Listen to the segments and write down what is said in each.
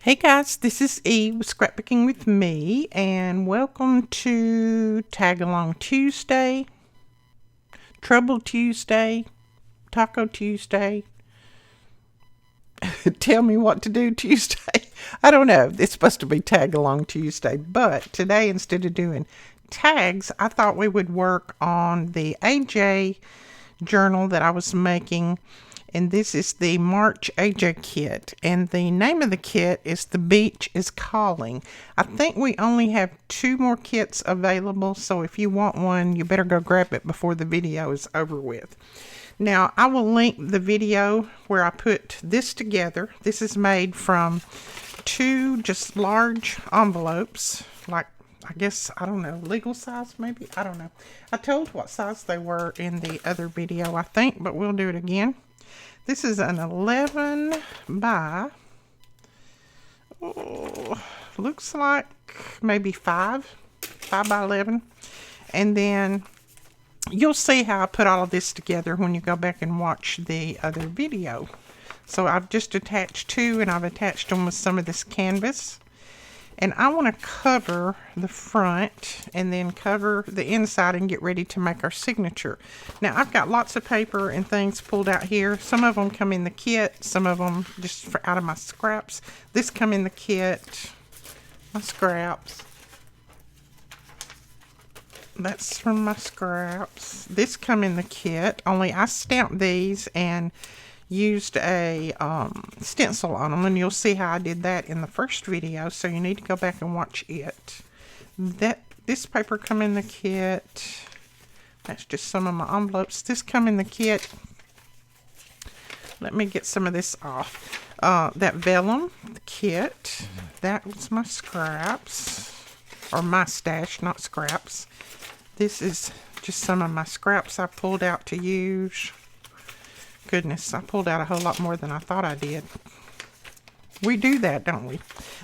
Hey guys, this is Eve with Scrapbooking with me, and welcome to Tag Along Tuesday, Trouble Tuesday, Taco Tuesday, Tell Me What to Do Tuesday. I don't know, it's supposed to be Tag Along Tuesday, but today instead of doing tags, I thought we would work on the AJ journal that I was making. And this is the March AJ kit. And the name of the kit is The Beach is Calling. I think we only have 2 more kits available. So if you want one, you better go grab it before the video is over with. Now, I will link the video where I put this together. This is made from 2 just large envelopes. Like, I guess, I don't know, legal size maybe? I don't know. I told what size they were in the other video, I think. But we'll do it again. This is an 11 by, looks like maybe 5 by 11. And then you'll see how I put all of this together when you go back and watch the other video. So I've just attached 2, and I've attached them with some of this canvas. And I want to cover the front and then cover the inside and get ready to make our signature. Now, I've got lots of paper and things pulled out here. Some of them come in the kit. Some of them just out of my scraps. This come in the kit. My scraps. That's from my scraps. This come in the kit. Only I stamped these and used a stencil on them, and you'll see how I did that in the first video, so you need to go back and watch it. This paper come in the kit. That's just some of my envelopes. This come in the kit. Let me get some of this off. That vellum, the kit, that was my scraps, or my stash, not scraps. This is just some of my scraps I pulled out to use. Goodness, I pulled out a whole lot more than I thought I did. We do that, don't we?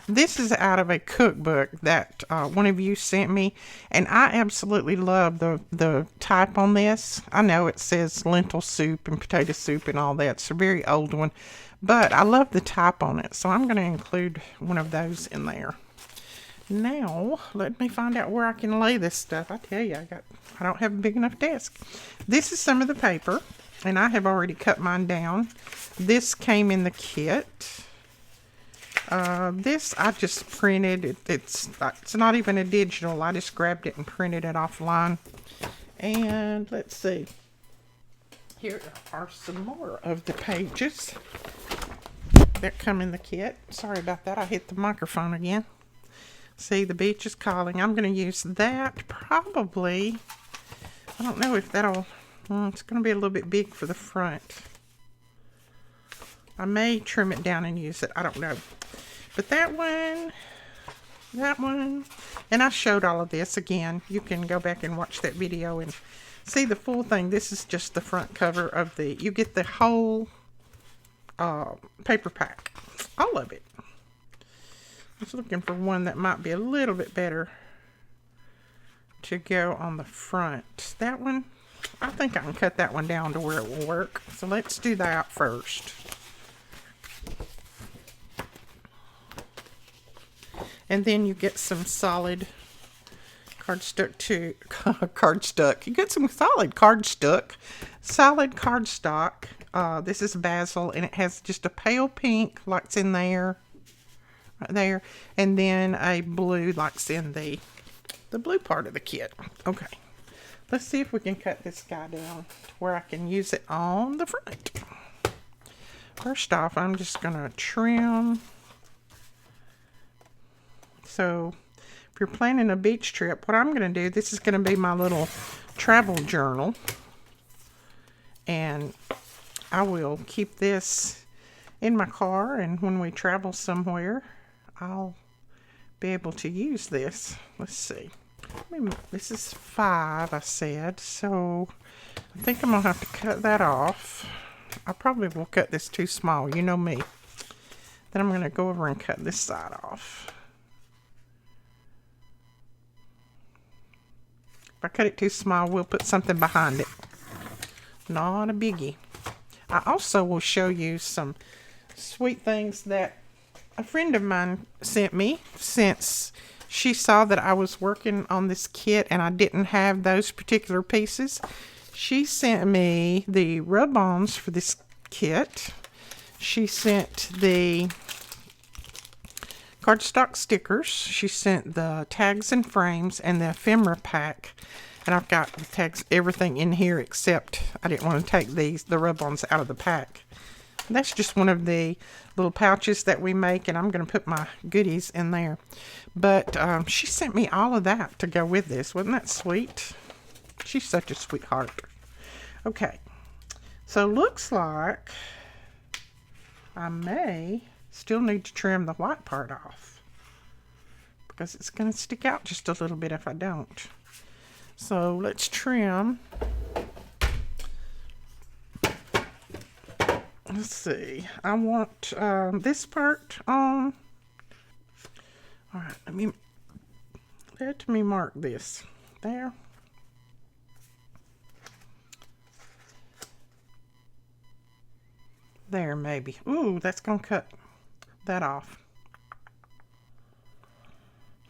This is out of a cookbook that one of you sent me, and I absolutely love the type on this. I know it says lentil soup and potato soup and all that. It's a very old one, but I love the type on it, so I'm going to include one of those in there. Now, let me find out where I can lay this stuff. I tell you, I don't have a big enough desk. This is some of the paper. And I have already cut mine down. This came in the kit. This I just printed. It's not even a digital. I just grabbed it and printed it offline. And let's see. Here are some more of the pages that come in the kit. Sorry about that. I hit the microphone again. See, The Beach is Calling. I'm going to use that probably. I don't know if that'll... it's going to be a little bit big for the front. I may trim it down and use it. I don't know. But that one, and I showed all of this again. You can go back and watch that video and see the full thing. This is just the front cover of the, you get the whole paper pack. All of it. I was looking for one that might be a little bit better to go on the front. That one, I think I can cut that one down to where it will work. So let's do that first. And then you get some solid cardstock too. Cardstock. You get some solid cardstock. Solid cardstock. This is basil, and it has just a pale pink like's in there. Right there. And then a blue like's in the blue part of the kit. Okay. Let's see if we can cut this guy down to where I can use it on the front. First off, I'm just going to trim. So, if you're planning a beach trip, what I'm going to do, this is going to be my little travel journal. And I will keep this in my car, and when we travel somewhere, I'll be able to use this. Let's see. This is 5, I said, so I think I'm going to have to cut that off. I probably will cut this too small, you know me. Then I'm going to go over and cut this side off. If I cut it too small, we'll put something behind it. Not a biggie. I also will show you some sweet things that a friend of mine sent me, since she saw that I was working on this kit and I didn't have those particular pieces. She sent me the rub-ons for this kit. She sent the cardstock stickers. She sent the tags and frames and the ephemera pack. And I've got the tags, everything in here except I didn't want to take the rub-ons out of the pack. That's just one of the little pouches that we make, and I'm going to put my goodies in there. But she sent me all of that to go with this. Wasn't that sweet? She's such a sweetheart. Okay, so looks like I may still need to trim the white part off, because it's going to stick out just a little bit if I don't. So let's trim. Let's see. I want this part on. All right, let me mark this there. There, maybe. Ooh, that's gonna cut that off.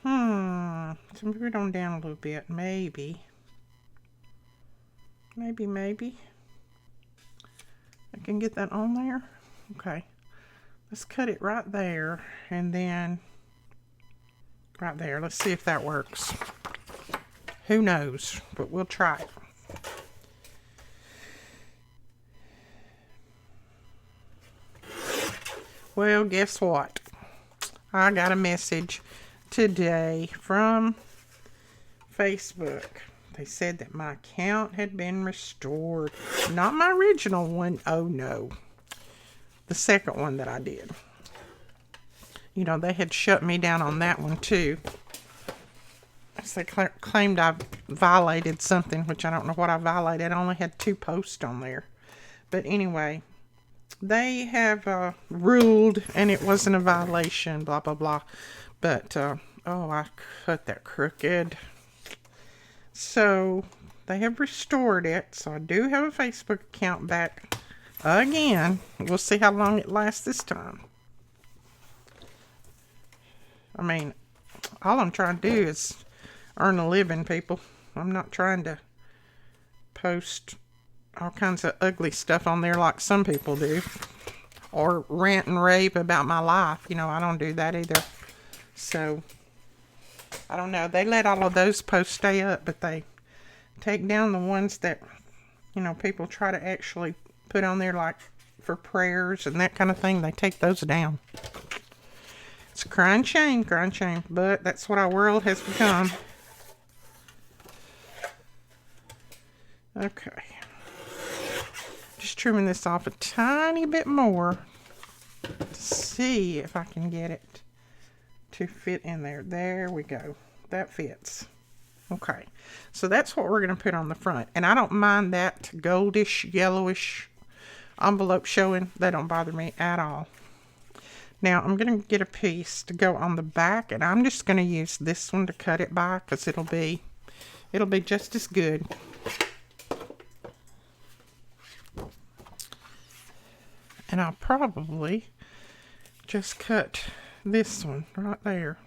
So move it on down a little bit. Maybe. Maybe. I can get that on there. Okay. Let's cut it right there, and then right there. Let's see if that works. Who knows, but we'll try it. Well, guess what? I got a message today from Facebook. They said that my account had been restored. Not my original one. Oh no. The second one that I did. You know, they had shut me down on that one too. They claimed I violated something, which I don't know what I violated. I only had 2 posts on there. But anyway, they have ruled, and it wasn't a violation, blah, blah, blah. But, oh, I cut that crooked. So, they have restored it. So, I do have a Facebook account back again. We'll see how long it lasts this time. I mean, all I'm trying to do is earn a living, people. I'm not trying to post all kinds of ugly stuff on there like some people do. Or rant and rave about my life. You know, I don't do that either. So, I don't know. They let all of those posts stay up, but they take down the ones that, you know, people try to actually put on there, like for prayers and that kind of thing. They take those down. It's a crying shame, but that's what our world has become. Okay. Just trimming this off a tiny bit more to see if I can get it to fit in there. There we go. That fits. Okay. So that's what we're going to put on the front. And I don't mind that goldish, yellowish envelope showing. That don't bother me at all. Now I'm going to get a piece to go on the back, and I'm just going to use this one to cut it by, because it'll be just as good. And I'll probably just cut this one right there.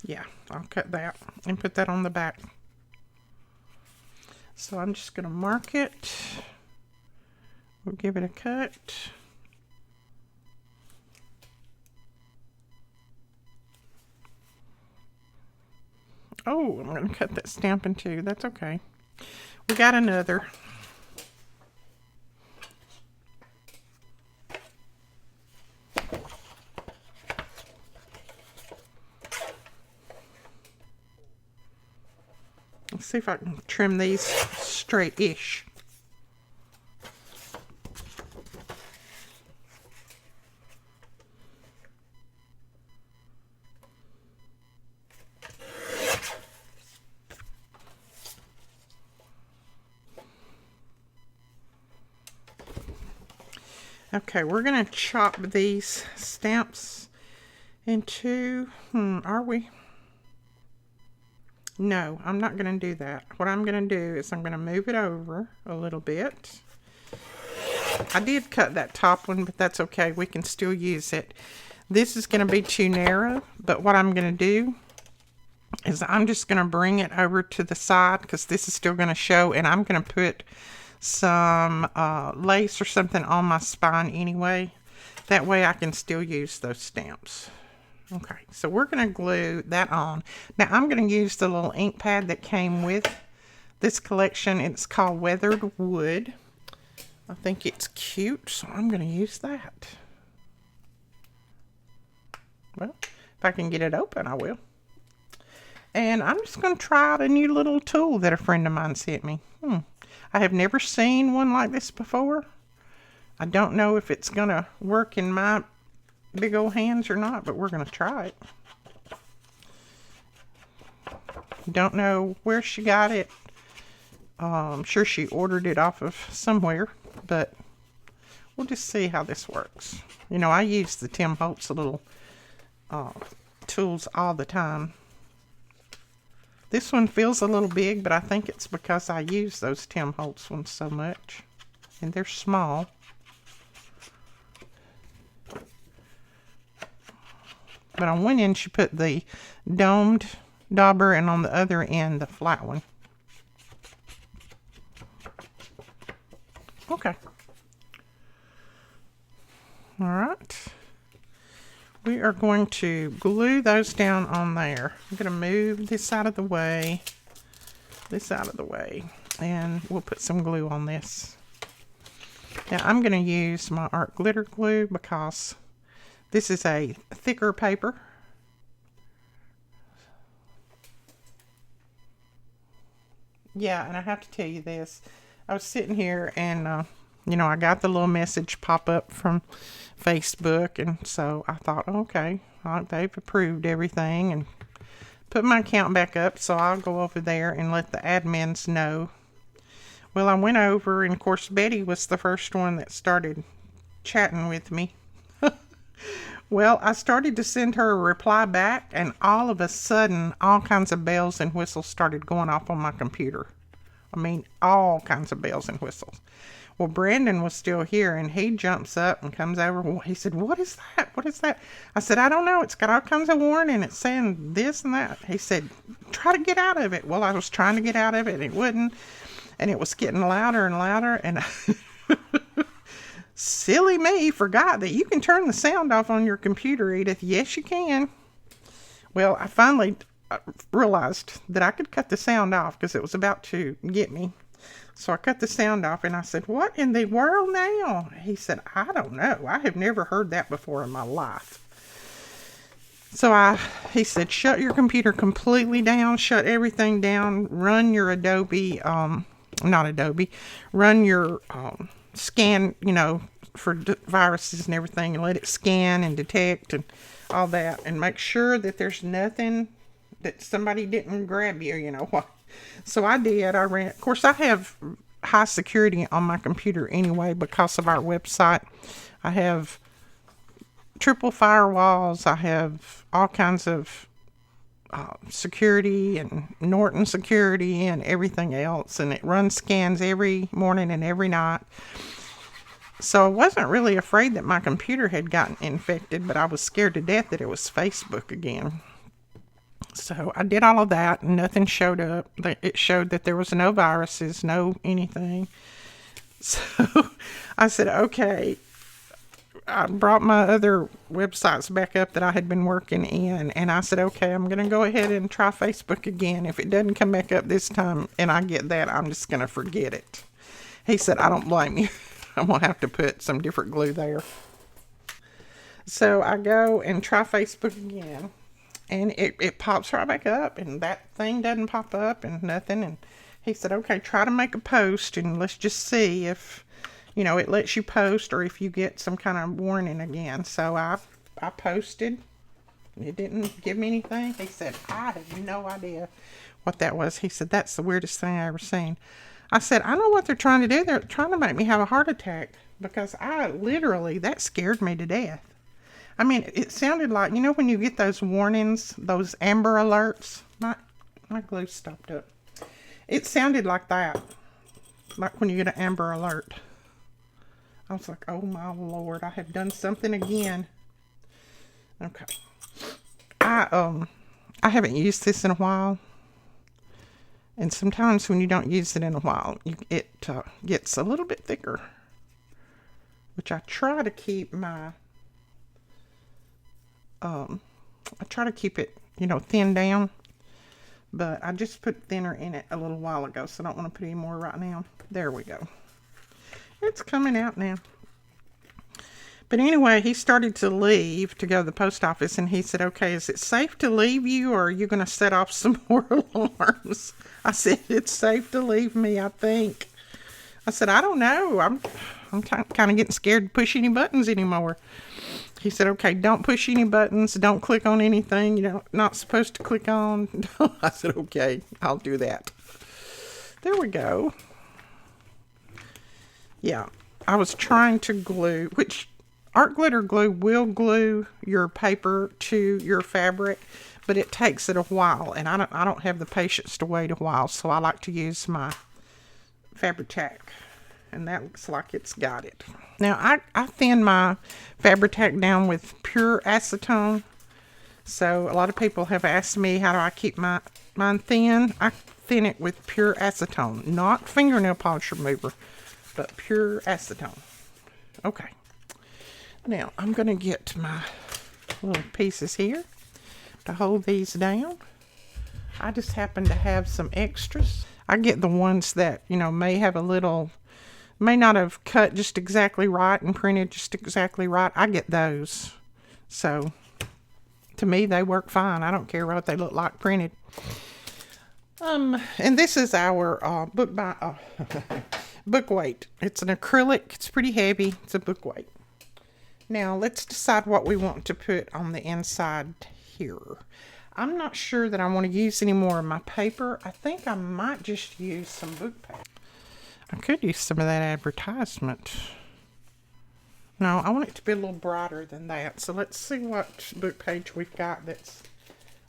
Yeah, I'll cut that and put that on the back. So I'm just going to mark it. We'll give it a cut. Oh, I'm going to cut that stamp in two. That's okay. We got another. Let's see if I can trim these straight-ish. Okay, we're going to chop these stamps into, are we? No, I'm not going to do that. What I'm going to do is I'm going to move it over a little bit. I did cut that top one, but that's okay. We can still use it. This is going to be too narrow, but what I'm going to do is I'm just going to bring it over to the side because this is still going to show, and I'm going to put some lace or something on my spine anyway. That way I can still use those stamps. Okay, so we're going to glue that on. Now I'm going to use the little ink pad that came with this collection. It's called Weathered Wood. I think it's cute, so I'm going to use that. Well, if I can get it open, I will. And I'm just going to try out a new little tool that a friend of mine sent me. I have never seen one like this before. I don't know if it's going to work in my big old hands or not, but we're going to try it. Don't know where she got it. I'm sure she ordered it off of somewhere, but we'll just see how this works. You know, I use the Tim Holtz little tools all the time. This one feels a little big, but I think it's because I use those Tim Holtz ones so much. And they're small. But on one end she put the domed dauber, and on the other end the flat one. Okay. Alright. We are going to glue those down on there. I'm going to move this out of the way. And we'll put some glue on this. Now I'm going to use my art glitter glue because this is a thicker paper. Yeah, and I have to tell you this. I was sitting here and, you know, I got the little message pop up from Facebook, and so I thought, okay, they've approved everything and put my account back up, so I'll go over there and let the admins know. Well, I went over, and of course Betty was the first one that started chatting with me. Well, I started to send her a reply back, and all of a sudden all kinds of bells and whistles started going off on my computer. I mean, all kinds of bells and whistles. Well, Brandon was still here, and he jumps up and comes over. He said, "What is that? What is that?" I said, "I don't know. It's got all kinds of warning. It's saying this and that." He said, "Try to get out of it." Well, I was trying to get out of it, and it wouldn't. And it was getting louder and louder. And silly me forgot that you can turn the sound off on your computer, Edith. Yes, you can. Well, I finally realized that I could cut the sound off because it was about to get me. So I cut the sound off, and I said, "What in the world now?" He said, "I don't know. I have never heard that before in my life." So he said, "Shut your computer completely down, shut everything down, run your run your scan, you know, for viruses and everything, and let it scan and detect and all that, and make sure that there's nothing that somebody didn't grab you, you know what." So I did. I ran. Of course, I have high security on my computer anyway because of our website. I have triple firewalls. I have all kinds of security and Norton security and everything else. And it runs scans every morning and every night. So I wasn't really afraid that my computer had gotten infected, but I was scared to death that it was Facebook again. So I did all of that, and nothing showed up. It showed that there was no viruses, no anything. So I said, okay. I brought my other websites back up that I had been working in, and I said, okay, I'm going to go ahead and try Facebook again. If it doesn't come back up this time and I get that, I'm just going to forget it. He said, "I don't blame you. I'm going to have to put some different glue there." So I go and try Facebook again. And it pops right back up, and that thing doesn't pop up and nothing. And he said, "Okay, try to make a post, and let's just see if, you know, it lets you post or if you get some kind of warning again." So I posted. It didn't give me anything. He said, "I have no idea what that was." He said, "That's the weirdest thing I ever seen." I said, "I know what they're trying to do. They're trying to make me have a heart attack because that scared me to death." I mean, it sounded like, you know, when you get those warnings, those amber alerts. My glue stopped up. It sounded like that. Like when you get an amber alert. I was like, oh my Lord, I have done something again. Okay. I haven't used this in a while. And sometimes when you don't use it in a while, it gets a little bit thicker. Which I try to keep my, I try to keep it, thin down. But I just put thinner in it a little while ago, so I don't want to put any more right now. There we go. It's coming out now. But anyway, he started to leave to go to the post office, and he said, okay, is it safe to leave you, or are you going to set off some more alarms? I said, it's safe to leave me, I think. I said, I don't know. I'm kind of getting scared to push any buttons anymore. He said, okay, don't push any buttons. Don't click on anything you're not supposed to click on. I said, okay, I'll do that. There we go. Yeah, I was trying to glue, which art glitter glue will glue your paper to your fabric, but it takes it a while, and I don't have the patience to wait a while, so I like to use my Fabri-Tac, and that looks like it's got it. Now, I thin my Fabri-Tac down with pure acetone, so a lot of people have asked me how do I keep mine thin. I thin it with pure acetone, not fingernail polish remover, but pure acetone. Okay. Now, I'm going to get my little pieces here to hold these down. I just happen to have some extras. I get the ones that, may have a little, may not have cut just exactly right and printed just exactly right. I get those. So, to me, they work fine. I don't care what they look like printed. And this is our book weight. It's an acrylic. It's pretty heavy. It's a book weight. Now, let's decide what we want to put on the inside here. I'm not sure that I want to use any more of my paper. I think I might just use some book paper. I could use some of that advertisement. No, I want it to be a little brighter than that. So let's see what book page we've got that's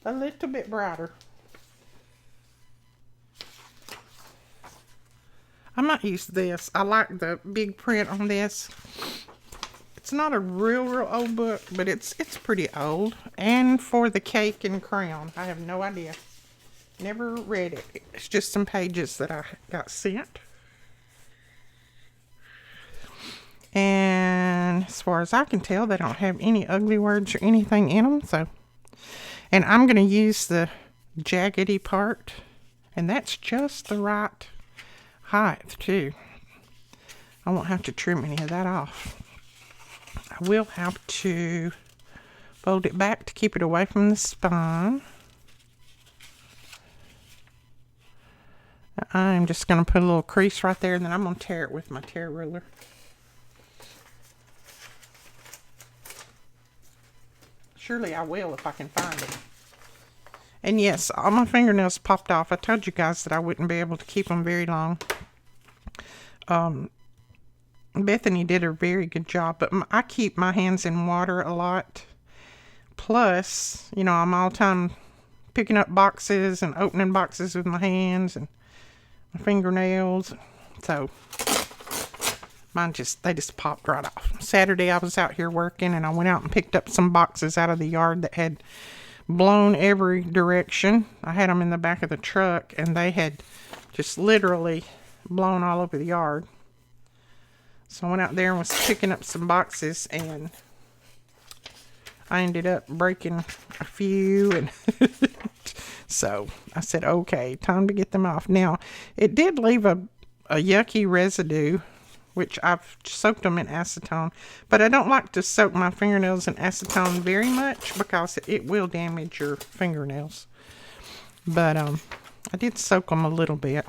a little bit brighter. I might use this. I like the big print on this. It's not a real old book, but it's pretty old. And for the cake and crown, I have no idea. Never read it. It's just some pages that I got sent. And as far as I can tell, they don't have any ugly words or anything in them. So, and I'm going to use the jaggedy part. And that's just the right height, too. I won't have to trim any of that off. I will have to fold it back to keep it away from the spine. I'm just going to put a little crease right there, and then I'm going to tear it with my tear ruler. Surely I will if I can find it. And yes, all my fingernails popped off. I told you guys that I wouldn't be able to keep them very long. Bethany did a very good job, but I keep my hands in water a lot. Plus, I'm all the time picking up boxes and opening boxes with my hands and my fingernails. So, they just popped right off. Saturday, I was out here working, and I went out and picked up some boxes out of the yard that had blown every direction. I had them in the back of the truck, and they had just literally blown all over the yard. So I went out there and was picking up some boxes, and I ended up breaking a few, and so I said, okay, time to get them off. Now, it did leave a yucky residue, which I've soaked them in acetone, but I don't like to soak my fingernails in acetone very much because it will damage your fingernails. But I did soak them a little bit.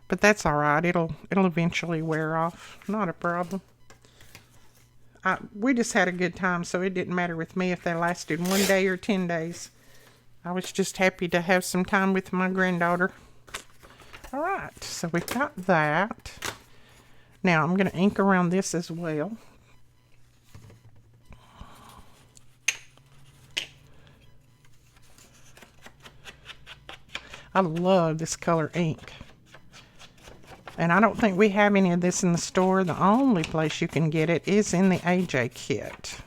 But that's all right. It'll eventually wear off. Not a problem. We just had a good time, so it didn't matter with me if they lasted 1 day or 10 days. I was just happy to have some time with my granddaughter. All right, so we've got that. Now I'm going to ink around this as well. I love this color ink. And I don't think we have any of this in the store. The only place you can get it is in the AJ kit.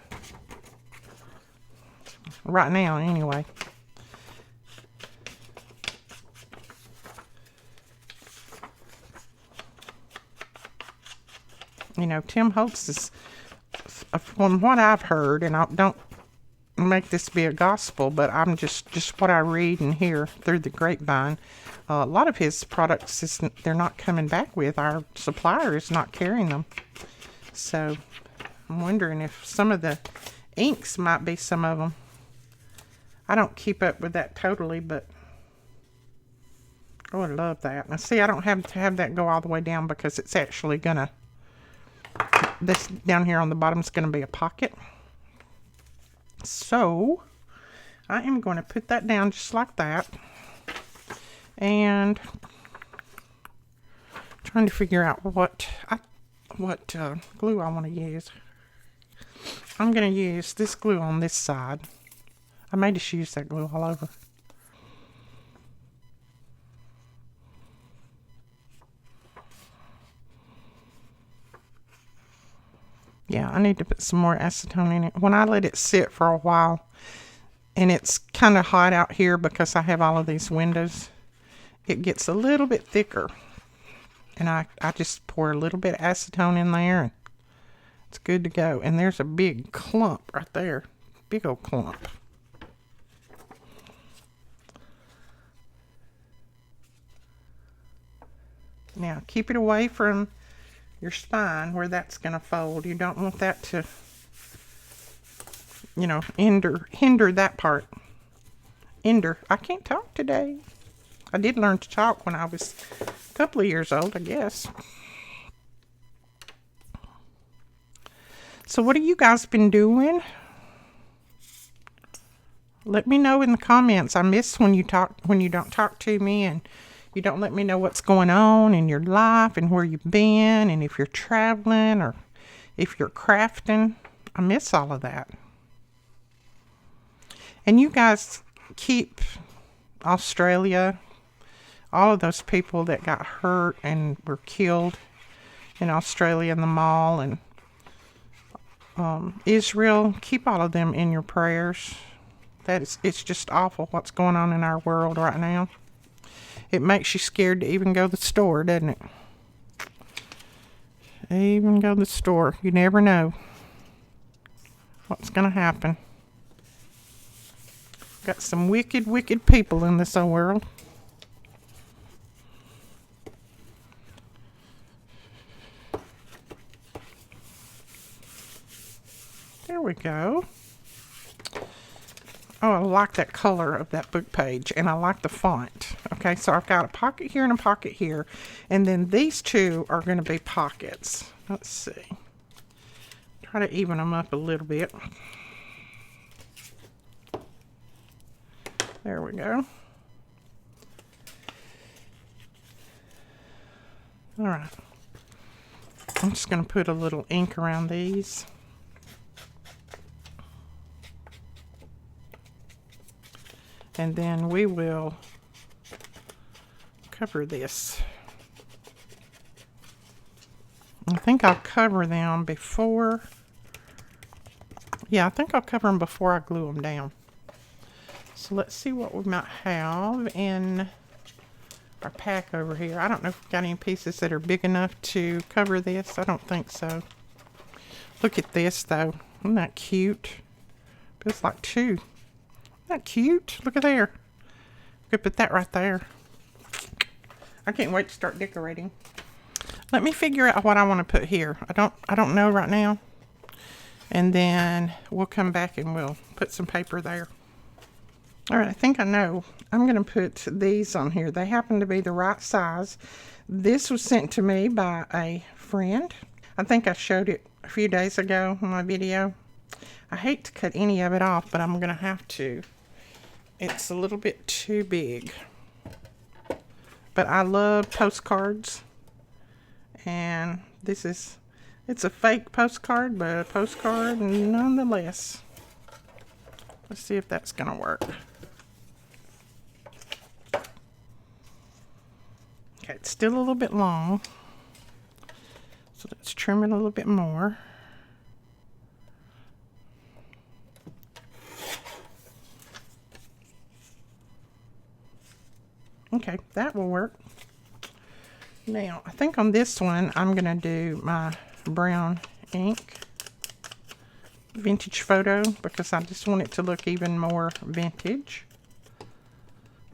Right now, anyway. You know, Tim Holtz is, from what I've heard, and I don't make this be a gospel, but I'm just what I read and hear through the grapevine. A lot of his products, they're not coming back with. Our supplier is not carrying them. So I'm wondering if some of the inks might be some of them. I don't keep up with that totally, but oh, I love that. Now see, I don't have to have that go all the way down because it's actually gonna, this down here on the bottom is gonna be a pocket. So I am going to put that down just like that. And trying to figure out what glue I want to use. I'm going to use this glue on this side. I may just use that glue all over. Yeah, I need to put some more acetone in it. When I let it sit for a while, and it's kind of hot out here because I have all of these windows, it gets a little bit thicker. And I just pour a little bit of acetone in there, and it's good to go. And there's a big clump right there. Big old clump. Now, keep it away from your spine where that's going to fold. You don't want that to, you know, hinder that part. I can't talk today. I did learn to talk when I was a couple of years old, I guess. So what have you guys been doing? Let me know in the comments. I miss when you don't talk to me and you don't let me know what's going on in your life and where you've been and if you're traveling or if you're crafting. I miss all of that. And you guys keep Australia, all of those people that got hurt and were killed in Australia in the mall, and Israel, keep all of them in your prayers. It's just awful what's going on in our world right now. It makes you scared to even go to the store, doesn't it? Even go to the store. You never know what's going to happen. Got some wicked, wicked people in this old world. There we go. Oh, I like that color of that book page, and I like the font. Okay, so I've got a pocket here and a pocket here, and then these two are going to be pockets. Let's see. Try to even them up a little bit. There we go. All right. I'm just going to put a little ink around these. And then we will cover this. I think I'll cover them before. Yeah, I think I'll cover them before I glue them down. So let's see what we might have in our pack over here. I don't know if we've got any pieces that are big enough to cover this. I don't think so. Look at this though. Isn't that cute? Feels like two. Isn't that cute? Look at there. We could put that right there. I can't wait to start decorating. Let me figure out what I want to put here. I don't know right now. And then we'll come back and we'll put some paper there. All right, I think I know. I'm going to put these on here. They happen to be the right size. This was sent to me by a friend. I think I showed it a few days ago in my video. I hate to cut any of it off, but I'm going to have to. It's a little bit too big. But I love postcards. And this is, it's a fake postcard, but a postcard nonetheless. Let's see if that's going to work. Okay, it's still a little bit long. So let's trim it a little bit more. Okay, that will work. Now, I think on this one, I'm going to do my brown ink vintage photo because I just want it to look even more vintage.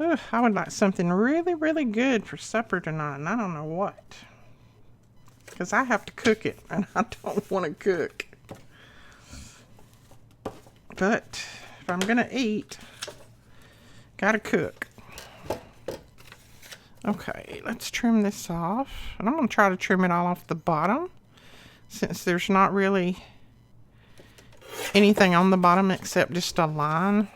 Ugh, I would like something really, really good for supper tonight, and I don't know what. Because I have to cook it, and I don't want to cook. But if I'm going to eat, gotta cook. Okay, let's trim this off. And I'm going to try to trim it all off the bottom, since there's not really anything on the bottom except just a line.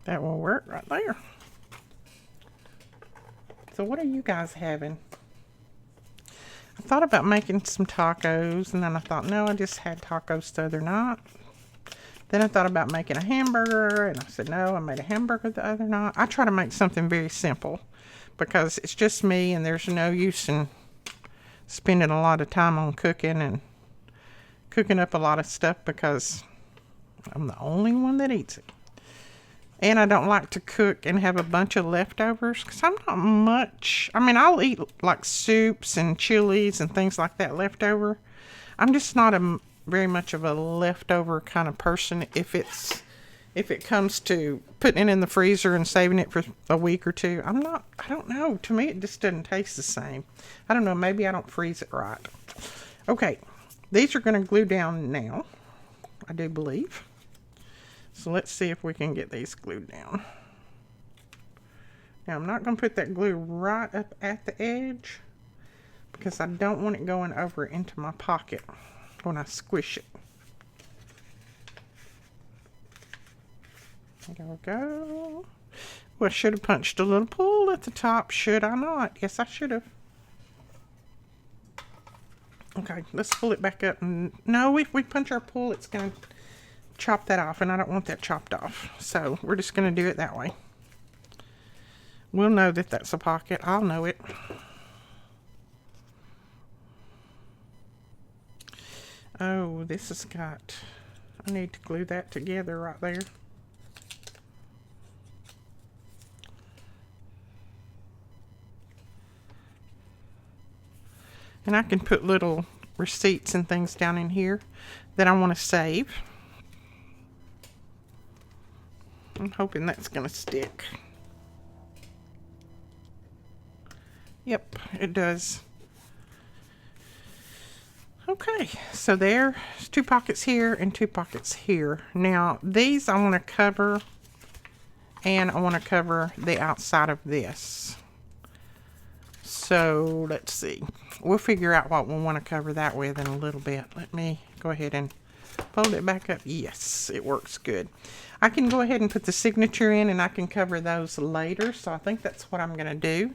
That will work right there. So what are you guys having? I thought about making some tacos, and then I thought, no, I just had tacos the other night. Then I thought about making a hamburger, and I said, no, I made a hamburger the other night. I try to make something very simple because it's just me, and there's no use in spending a lot of time on cooking and cooking up a lot of stuff because I'm the only one that eats it. And I don't like to cook and have a bunch of leftovers because I'm not much. I mean, I'll eat like soups and chilies and things like that leftover. I'm just not very much of a leftover kind of person. If it comes to putting it in the freezer and saving it for a week or two, I don't know. To me, it just doesn't taste the same. I don't know. Maybe I don't freeze it right. Okay. These are going to glue down now, I do believe. So let's see if we can get these glued down. Now I'm not going to put that glue right up at the edge because I don't want it going over into my pocket when I squish it. There we go. Well, I should have punched a little pull at the top. Should I not? Yes, I should have. Okay, let's pull it back up. No, if we punch our pull, it's going to chop that off, and I don't want that chopped off. So we're just going to do it that way. We'll know that that's a pocket. I'll know it. Oh, this has got... I need to glue that together right there. And I can put little receipts and things down in here that I want to save. I'm hoping that's going to stick. Yep, it does. Okay, so there's 2 pockets here and 2 pockets here. Now, these I want to cover, and I want to cover the outside of this. So, let's see. We'll figure out what we want to cover that with in a little bit. Let me go ahead and fold it back up. Yes, it works good. I can go ahead and put the signature in, and I can cover those later. So I think that's what I'm going to do.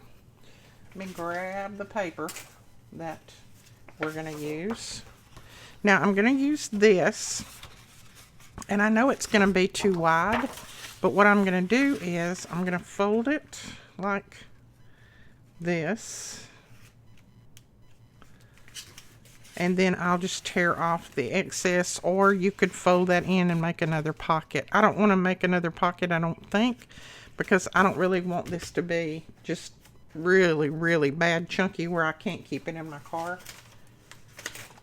Let me grab the paper that we're going to use. Now I'm going to use this, and I know it's going to be too wide, but what I'm going to do is I'm going to fold it like this, and then I'll just tear off the excess, or you could fold that in and make another pocket. I don't want to make another pocket, I don't think, because I don't really want this to be just really, really bad chunky where I can't keep it in my car.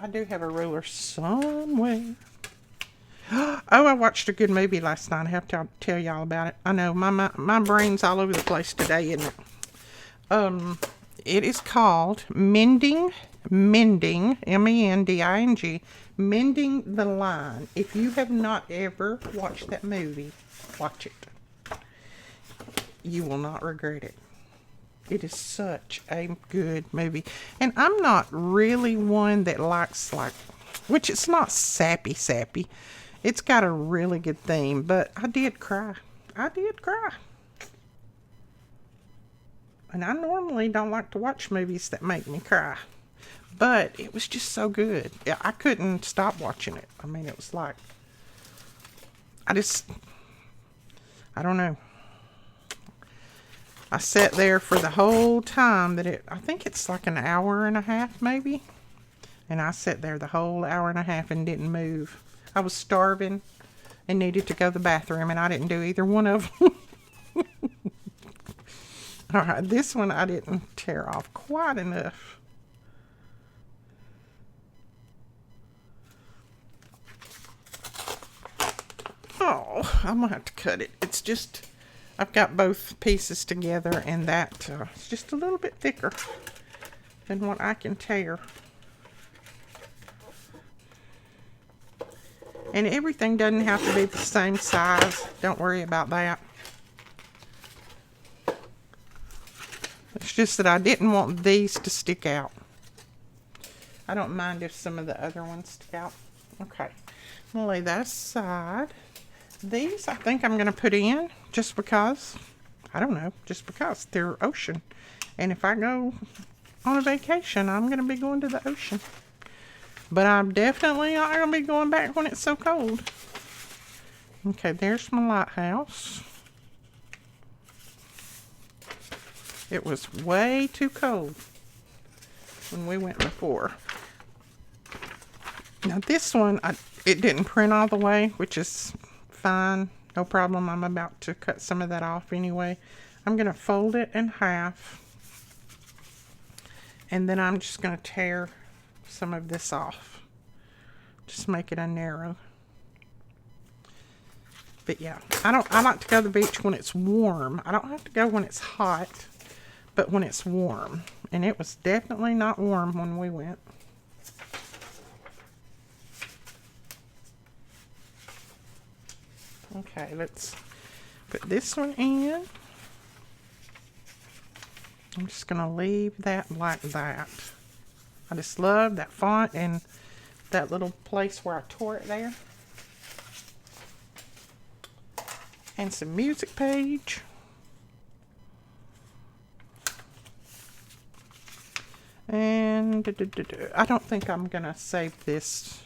I do have a ruler somewhere. Oh, I watched a good movie last night. I have to tell y'all about it. I know, my brain's all over the place today, isn't it? It is called Mending, M-E-N-D-I-N-G, Mending the Line. If you have not ever watched that movie, watch it. You will not regret it. It is such a good movie. And I'm not really one that likes, like, which it's not sappy. It's got a really good theme, but I did cry. And I normally don't like to watch movies that make me cry. But it was just so good. Yeah, I couldn't stop watching it. I mean, it was like, I don't know. I sat there for the whole time that I think it's like an hour and a half maybe. And I sat there the whole hour and a half and didn't move. I was starving and needed to go to the bathroom, and I didn't do either one of them. All right, this one I didn't tear off quite enough. Oh, I'm going to have to cut it. It's just, I've got both pieces together, and that it's just a little bit thicker than what I can tear. And everything doesn't have to be the same size. Don't worry about that. It's just that I didn't want these to stick out. I don't mind if some of the other ones stick out. Okay, I'm going to lay that aside. These I think I'm going to put in just because, I don't know, just because they're ocean. And if I go on a vacation, I'm going to be going to the ocean. But I'm definitely not going to be going back when it's so cold. Okay, there's my lighthouse. It was way too cold when we went before. Now this one, it didn't print all the way, which is fine, no problem. I'm about to cut some of that off anyway. I'm going to fold it in half, and then I'm just going to tear some of this off. Just make it a narrow. But yeah, I like to go to the beach when it's warm. I don't have to go when it's hot, but when it's warm. And it was definitely not warm when we went. Okay, let's put this one in. I'm just going to leave that like that. I just love that font and that little place where I tore it there. And some music page. And I don't think I'm going to save this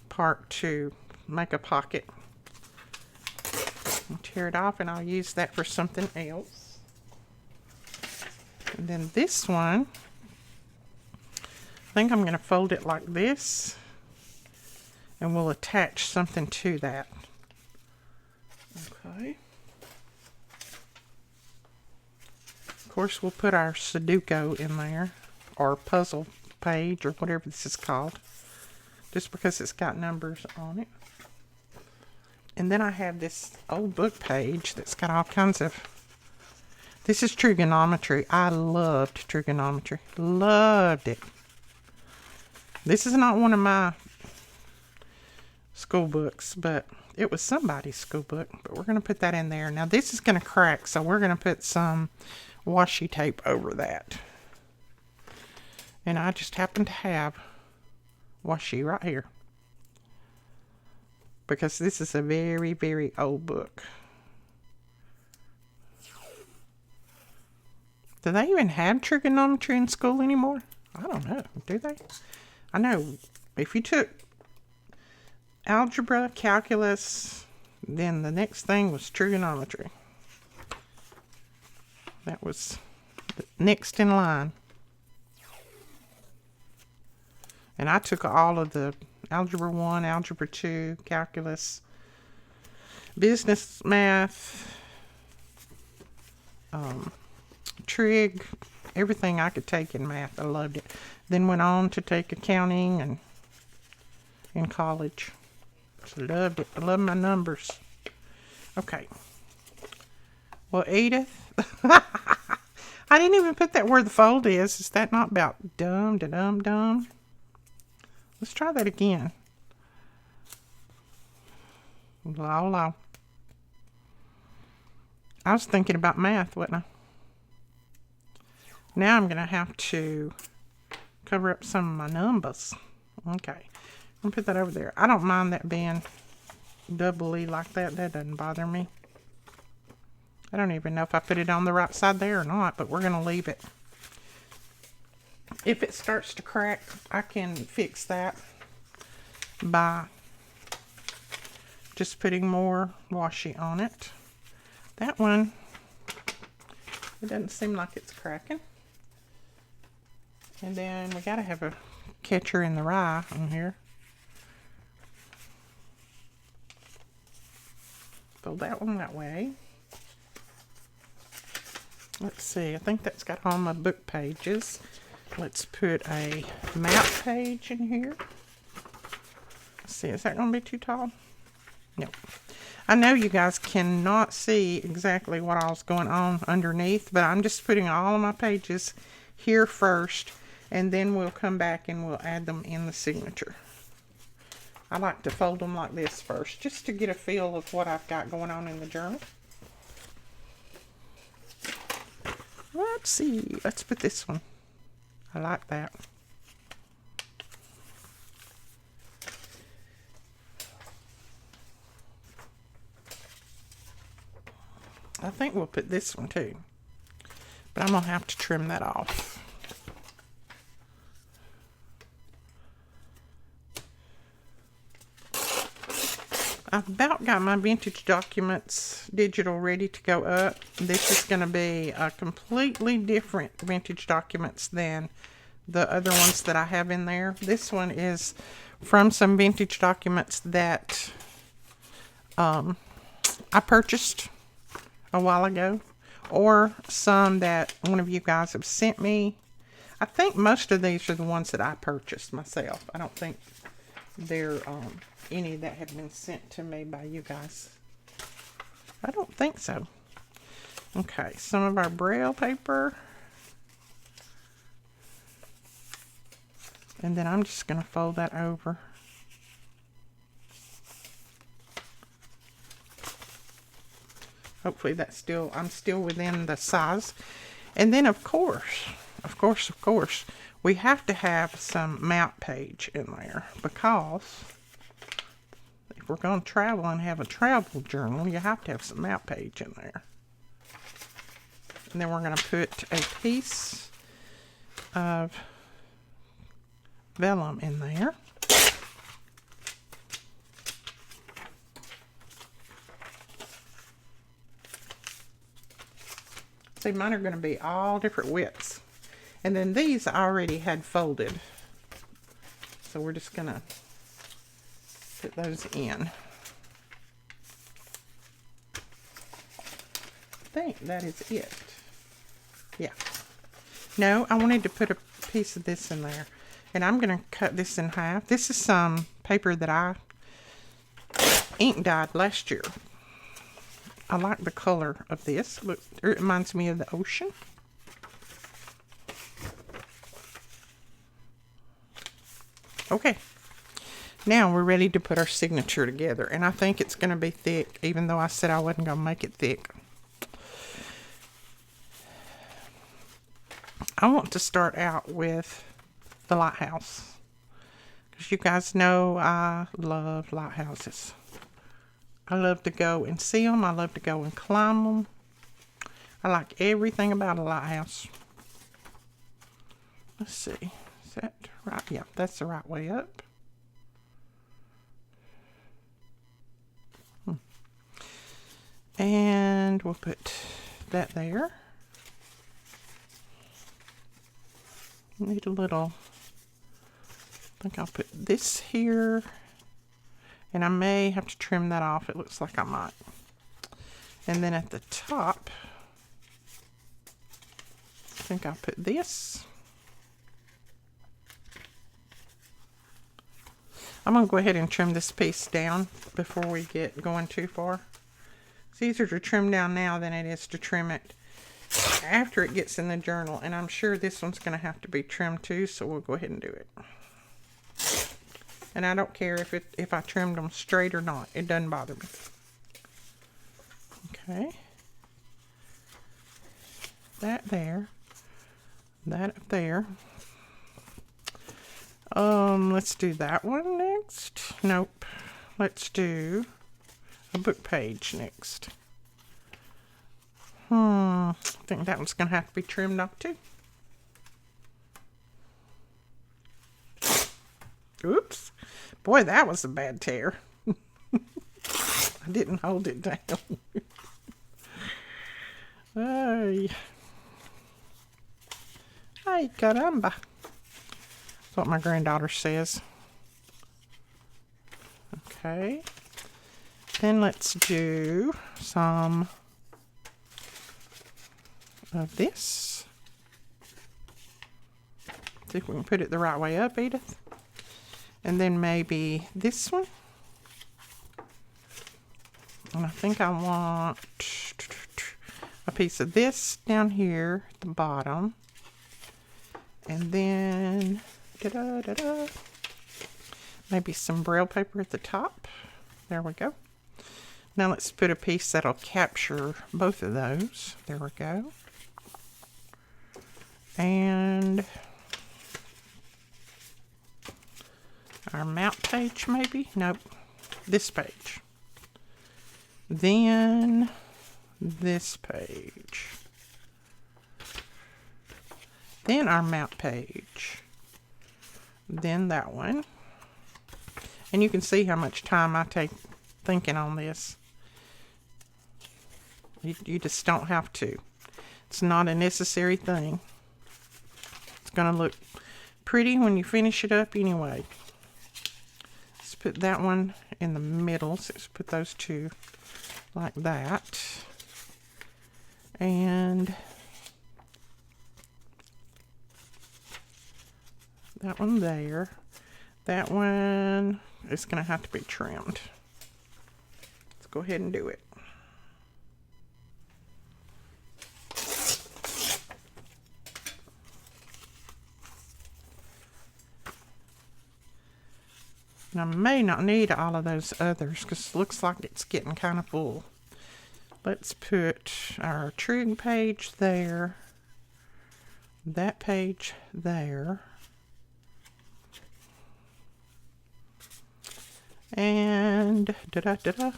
part to make a pocket. I'll tear it off and I'll use that for something else. And then this one, I think I'm going to fold it like this, and we'll attach something to that. Okay. Of course, we'll put our Sudoku in there, or puzzle page, or whatever this is called, just because it's got numbers on it. And then I have this old book page that's got all kinds of, this is trigonometry. I loved trigonometry. Loved it. This is not one of my school books, but it was somebody's school book. But we're going to put that in there. Now this is going to crack, so we're going to put some washi tape over that. And I just happen to have washi right here, because this is a very, very old book. Do they even have trigonometry in school anymore? I don't know. Do they? I know if you took algebra, calculus, then the next thing was trigonometry. That was next in line. And I took all of the Algebra 1, Algebra 2, Calculus, Business Math, Trig, everything I could take in math. I loved it. Then went on to take accounting and in college. So loved it. I love my numbers. Okay. Well, Edith, I didn't even put that where the fold is. Is that not about dumb? Let's try that again. La. I was thinking about math, wasn't I? Now I'm going to have to cover up some of my numbers. Okay. I'm going to put that over there. I don't mind that being doubly like that. That doesn't bother me. I don't even know if I put it on the right side there or not, but we're going to leave it. If it starts to crack, I can fix that by just putting more washi on it. That one It doesn't seem like it's cracking. And then we gotta have a catcher in the rye on here. Fold that one that way. Let's see, I think that's got all my book pages. Let's put a map page in here. Let's see, is that going to be too tall? No. I know you guys cannot see exactly what all's going on underneath, but I'm just putting all of my pages here first, and then we'll come back and we'll add them in the signature. I like to fold them like this first, just to get a feel of what I've got going on in the journal. Let's see, let's put this one. I like that. I think we'll put this one too, but I'm gonna have to trim that off. I've about got my vintage documents digital ready to go up. This is going to be a completely different vintage documents than the other ones that I have in there. This one is from some vintage documents that I purchased a while ago, or some that one of you guys have sent me. I think most of these are the ones that I purchased myself. I don't think they're any that have been sent to me by you guys. I don't think so. Okay, some of our Braille paper. And then I'm just going to fold that over. Hopefully that's still, I'm still within the size. And then of course, we have to have some map page in there, because if we're going to travel and have a travel journal, you have to have some map page in there. And then we're going to put a piece of vellum in there. See, mine are going to be all different widths. And then these I already had folded. So we're just going to put those in. I think that is it. Yeah. No, I wanted to put a piece of this in there. And I'm going to cut this in half. This is some paper that I ink dyed last year. I like the color of this. Look, it reminds me of the ocean. Okay. Now we're ready to put our signature together. And I think it's going to be thick, even though I said I wasn't going to make it thick. I want to start out with the lighthouse, because you guys know I love lighthouses. I love to go and see them. I love to go and climb them. I like everything about a lighthouse. Let's see. Is that right? Yeah, that's the right way up. And we'll put that there. Need a little, I think I'll put this here. And I may have to trim that off. It looks like I might. And then at the top, I think I'll put this. I'm going to go ahead and trim this piece down before we get going too far. It's easier to trim down now than it is to trim it after it gets in the journal. And I'm sure this one's going to have to be trimmed too, so we'll go ahead and do it. And I don't care if I trimmed them straight or not. It doesn't bother me. Okay. That there. That up there. Let's do that one next. Nope. Let's do a book page next. I think that one's going to have to be trimmed off too. Oops. Boy, that was a bad tear. I didn't hold it down. Ay, caramba. That's what my granddaughter says. Okay. Then let's do some of this. See if we can put it the right way up, Edith. And then maybe this one. And I think I want a piece of this down here at the bottom. And then maybe some braille paper at the top. There we go. Now let's put a piece that'll capture both of those. There we go. And our mount page maybe? Nope. This page. Then this page. Then our mount page. Then that one. And you can see how much time I take thinking on this. You just don't have to. It's not a necessary thing. It's going to look pretty when you finish it up anyway. Let's put that one in the middle. So let's put those two like that. And that one there. That one is going to have to be trimmed. Let's go ahead and do it. And I may not need all of those others because it looks like it's getting kind of full. Let's put our trig page there. That page there. And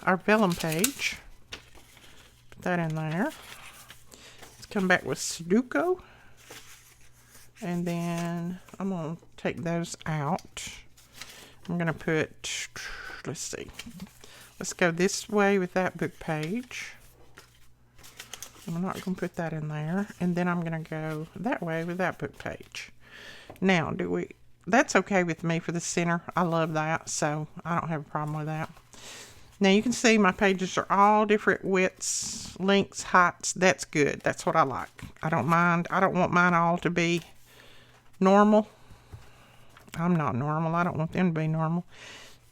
our vellum page. Put that in there. Let's come back with Sudoku. And then I'm going to take those out. I'm going to put, let's see. Let's go this way with that book page. I'm not going to put that in there. And then I'm going to go that way with that book page. Now, that's okay with me for the center. I love that, so I don't have a problem with that. Now you can see my pages are all different widths, lengths, heights. That's good. That's what I like. I don't mind. I don't want mine all to be normal. I'm not normal. I don't want them to be normal.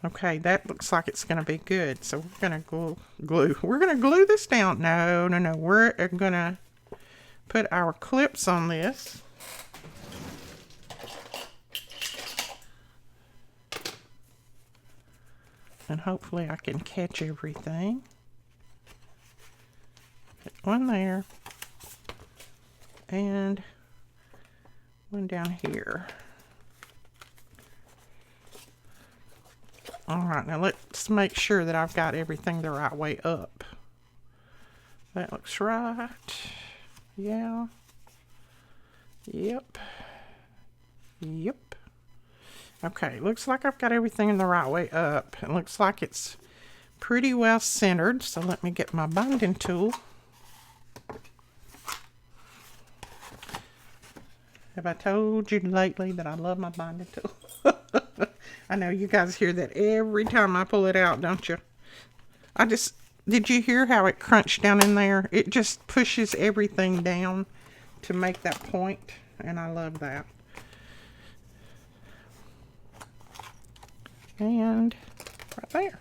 Okay, that looks like it's going to be good. So we're going to glue. We're going to glue this down. No. We're going to put our clips on this. And hopefully I can catch everything. Put one there. And one down here. Alright, now let's make sure that I've got everything the right way up. That looks right. Yeah. Yep. Okay, looks like I've got everything in the right way up. It looks like it's pretty well centered. So let me get my binding tool. Have I told you lately that I love my binding tool? I know you guys hear that every time I pull it out, don't you? Did you hear how it crunched down in there? It just pushes everything down to make that point, and I love that. And right there.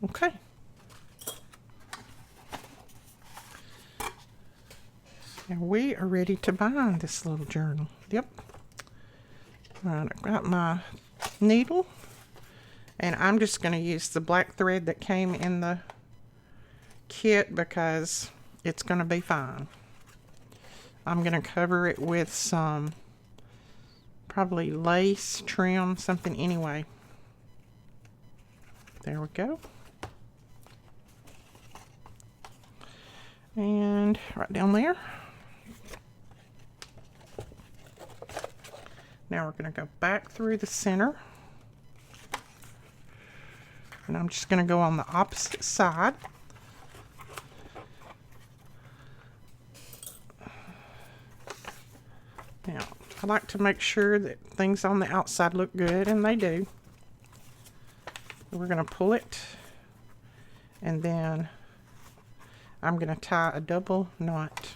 Okay. Now we are ready to bind this little journal. Yep. Alright, I've got my needle, and I'm just going to use the black thread that came in the kit because it's going to be fine. I'm going to cover it with some probably lace, trim, something anyway. There we go. And right down there. Now we're going to go back through the center. And I'm just going to go on the opposite side. I like to make sure that things on the outside look good, and they do. We're going to pull it, and then I'm going to tie a double knot.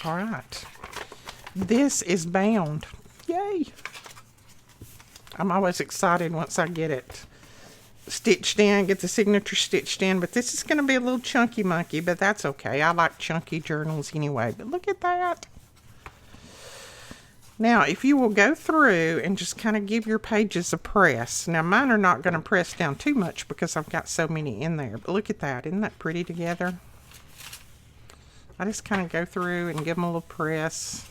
All right. This is bound. Yay! I'm always excited once I get it stitched in, get the signature stitched in, but this is going to be a little chunky monkey, but that's okay. I like chunky journals anyway, but look at that. Now, if you will go through and just kind of give your pages a press. Now, mine are not going to press down too much because I've got so many in there, but look at that. Isn't that pretty together? I just kind of go through and give them a little press.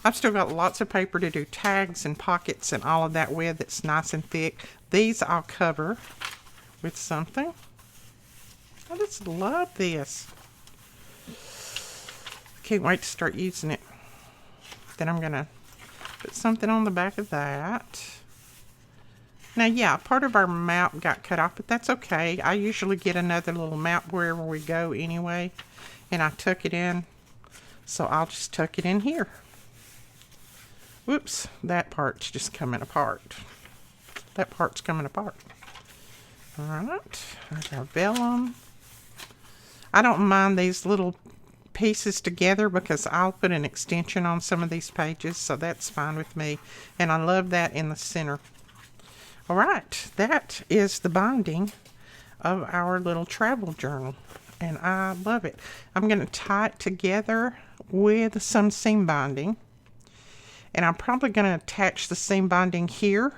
I've still got lots of paper to do tags and pockets and all of that with. It's nice and thick. These I'll cover with something. I just love this. Can't wait to start using it. Then I'm going to put something on the back of that. Now, yeah, part of our map got cut off, but that's okay. I usually get another little map wherever we go anyway, and I tuck it in. So I'll just tuck it in here. Whoops, that part's just coming apart. That part's coming apart. All right, I got vellum. I don't mind these little pieces together because I'll put an extension on some of these pages, so that's fine with me. And I love that in the center. All right, that is the binding of our little travel journal, and I love it. I'm going to tie it together with some seam binding. And I'm probably going to attach the seam binding here.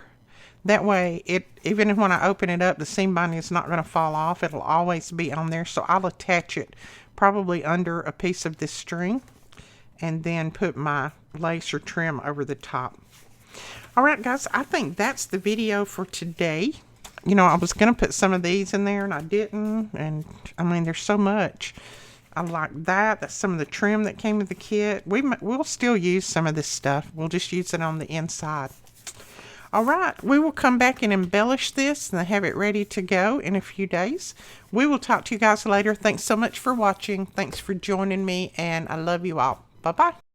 That way, even when I open it up, the seam binding is not going to fall off. It'll always be on there. So I'll attach it probably under a piece of this string. And then put my lace or trim over the top. Alright guys, I think that's the video for today. You know, I was going to put some of these in there and I didn't. And I mean, there's so much. I like that. That's some of the trim that came with the kit. We'll still use some of this stuff. We'll just use it on the inside. All right. We will come back and embellish this and have it ready to go in a few days. We will talk to you guys later. Thanks so much for watching. Thanks for joining me, and I love you all. Bye-bye.